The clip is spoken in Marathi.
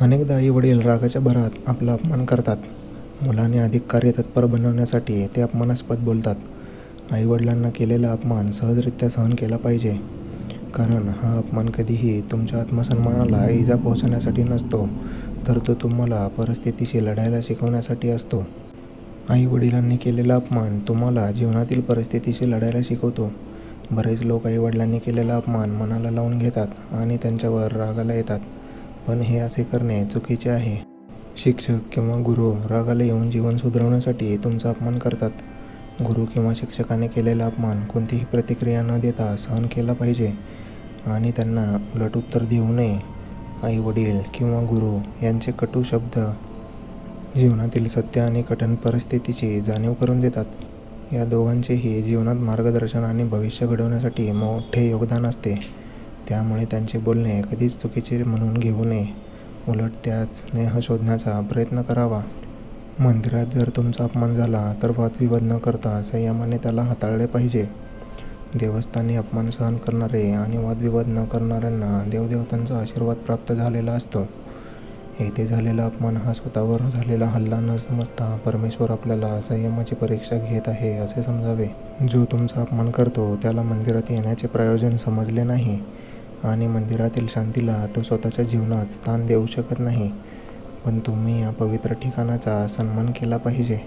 अनेकदा आई-वडील रागाच्या भरात आपला अपमान करतात. मुलांना अधिक कार्यतत्पर बनवण्यासाठी ते अपमानास्पद बोलतात. आई-वडिलांना केलेला अपमान सहजरित्या सहन केला पाहिजे, कारण हा अपमान कधीही तुमच्या आत्मसन्मानाला इजा पोहोचवण्यासाठी नसतो, तर तो तुम्हाला परिस्थितीशी लढायला शिकवण्यासाठी असतो. आई-वडिलांनी केलेला अपमान तुम्हाला जीवनातील परिस्थितीशी लढायला शिकवतो. बरेच लोक आई-वडिलांनी केलेला अपमान मनाला लावून घेतात आणि त्यांच्यावर रागाला येतात, पण हे असे करणे चुकीचे आहे. शिक्षक किंवा गुरु रागाला येऊन जीवन सुधारण्यासाठी तुमचा अपमान करतात. गुरु किंवा शिक्षकाने केलेला अपमान कोणतीही प्रतिक्रिया न देता सहन केला पाहिजे आणि त्यांना उलट उत्तर देऊ नये. आई-वडील किंवा गुरु यांचे कटू शब्द जीवनातील सत्य आणि कठीण परिस्थितीची जाणीव करून देतात. या दोघांचेही जीवनात मार्गदर्शन आणि भविष्य घडवण्यासाठी मोठे योगदान असते. त्यामुळे त्यांचे बोलणे कधीच चुकीचे म्हणून घेऊ नये, उलट त्यात स्नेह शोधण्याचा प्रयत्न करावा. मंदिरात जर तुमचा अपमान झाला तर वादविवाद न करता संयमाने त्याला हाताळले पाहिजे. देवस्थानी अपमान सहन करणारे आणि वादविवाद न करणाऱ्यांना देवदेवतांचा आशीर्वाद प्राप्त झालेला असतो. येथे झालेला अपमान हा स्वतःवर झालेला हल्ला न समजता परमेश्वर आपल्याला संयमाची परीक्षा घेत आहे असे समजावे. जो तुमचा अपमान करतो त्याला मंदिरात येण्याचे प्रयोजन समजले नाही आणि मंदिरातील शांतीला तो स्वतःच्या जीवनात स्थान देऊ शकत नाही, पण तुम्ही या पवित्र ठिकाणाचा सन्मान केला पाहिजे.